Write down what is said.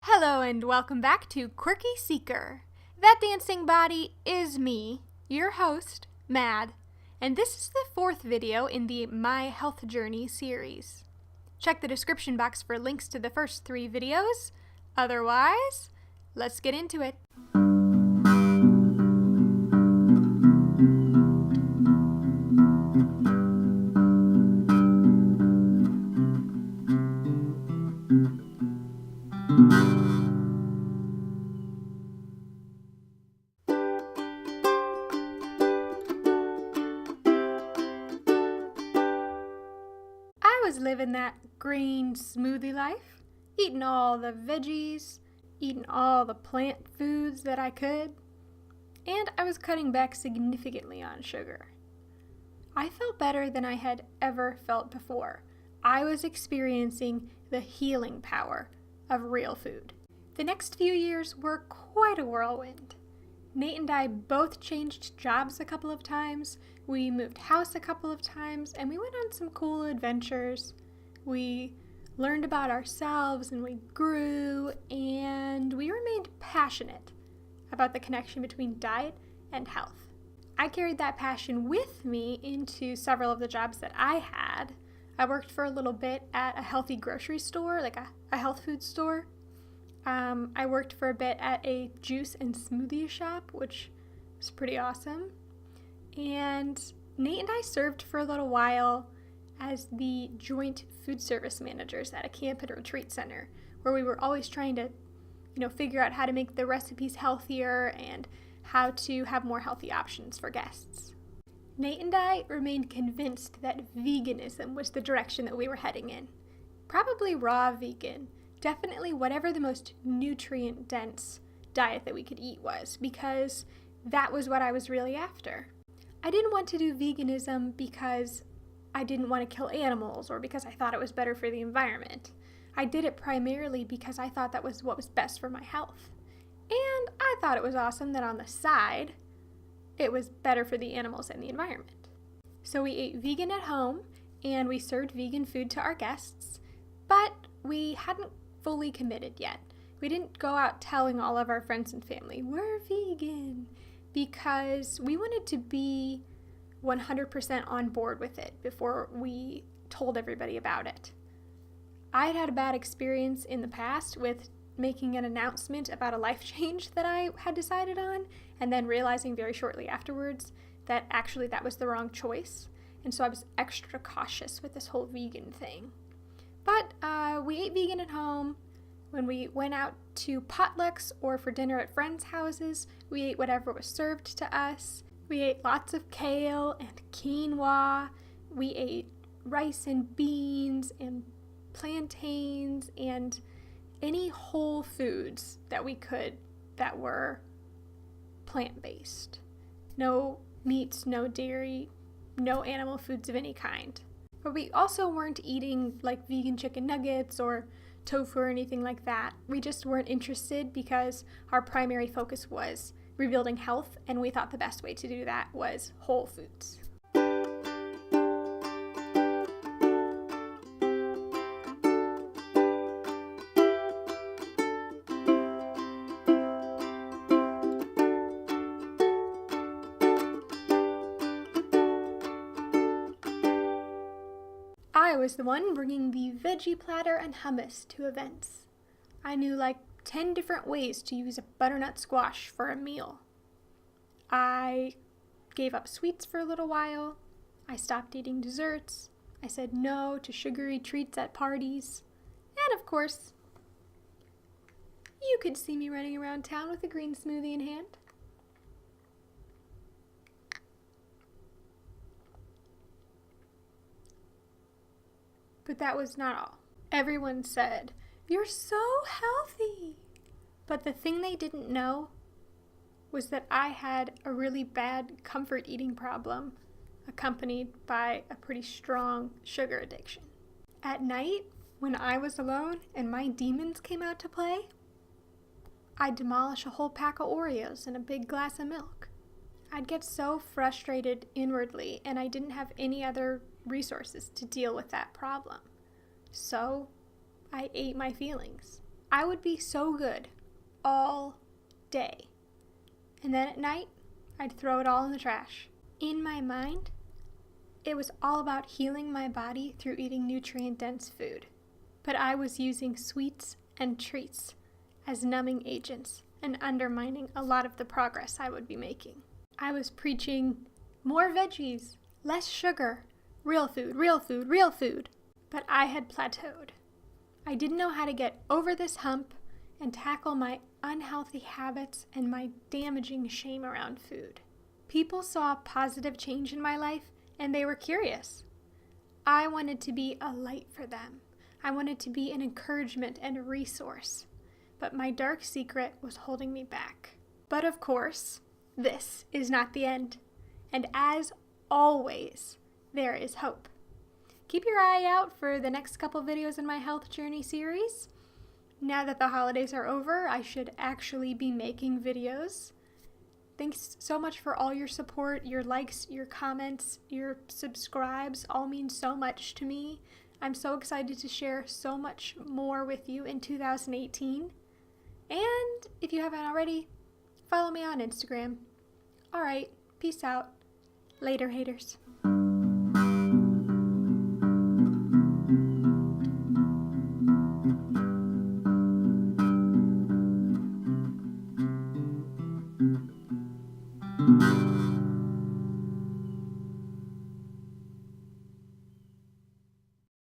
Hello and welcome back to Quirky Seeker. That dancing body is me, your host, Mad, and this is the fourth video in the My Health Journey series. Check the description box for links to the first 3 videos. Otherwise, let's get into it. I was living that green smoothie life, eating all the veggies, eating all the plant foods that I could, and I was cutting back significantly on sugar. I felt better than I had ever felt before. I was experiencing the healing power of real food. The next few years were quite a whirlwind. Nate and I both changed jobs a couple of times, we moved house a couple of times, and we went on some cool adventures. We learned about ourselves and we grew, and we remained passionate about the connection between diet and health. I carried that passion with me into several of the jobs that I had. I worked for a little bit at a healthy grocery store, like a health food store. I worked for a bit at a juice and smoothie shop, which was pretty awesome. And Nate and I served for a little while as the joint food service managers at a camp and retreat center, where we were always trying to, figure out how to make the recipes healthier and how to have more healthy options for guests. Nate and I remained convinced that veganism was the direction that we were heading in. Probably raw vegan. Definitely whatever the most nutrient-dense diet that we could eat was, because that was what I was really after. I didn't want to do veganism because I didn't want to kill animals or because I thought it was better for the environment. I did it primarily because I thought that was what was best for my health. And I thought it was awesome that on the side, it was better for the animals and the environment. So we ate vegan at home and we served vegan food to our guests, but we hadn't fully committed yet. We didn't go out telling all of our friends and family, we're vegan, because we wanted to be 100% on board with it before we told everybody about it. I had had a bad experience in the past with making an announcement about a life change that I had decided on, and then realizing very shortly afterwards that actually that was the wrong choice. And so I was extra cautious with this whole vegan thing. But we ate vegan at home. When we went out to potlucks or for dinner at friends' houses, we ate whatever was served to us. We ate lots of kale and quinoa. We ate rice and beans and plantains and any whole foods that we could that were plant-based. No meats, no dairy, no animal foods of any kind. But we also weren't eating like vegan chicken nuggets or tofu or anything like that. We just weren't interested because our primary focus was rebuilding health, and we thought the best way to do that was whole foods. I was the one bringing the veggie platter and hummus to events. I knew like 10 different ways to use a butternut squash for a meal. I gave up sweets for a little while. I stopped eating desserts. I said no to sugary treats at parties. And of course, you could see me running around town with a green smoothie in hand. But that was not all. Everyone said, "You're so healthy." But the thing they didn't know was that I had a really bad comfort eating problem, accompanied by a pretty strong sugar addiction. At night, when I was alone and my demons came out to play, I'd demolish a whole pack of Oreos and a big glass of milk. I'd get so frustrated inwardly, and I didn't have any other resources to deal with that problem. So I ate my feelings. I would be so good all day. And then at night, I'd throw it all in the trash. In my mind, it was all about healing my body through eating nutrient-dense food. But I was using sweets and treats as numbing agents and undermining a lot of the progress I would be making. I was preaching more veggies, less sugar, real food, real food, real food. But I had plateaued. I didn't know how to get over this hump and tackle my unhealthy habits and my damaging shame around food. People saw positive change in my life and they were curious. I wanted to be a light for them. I wanted to be an encouragement and a resource. But my dark secret was holding me back. But of course, this is not the end. And as always, there is hope. Keep your eye out for the next couple videos in my health journey series. Now that the holidays are over, I should actually be making videos. Thanks so much for all your support, your likes, your comments, your subscribes, all mean so much to me. I'm so excited to share so much more with you in 2018. And if you haven't already, follow me on Instagram. All right, peace out. Later, haters.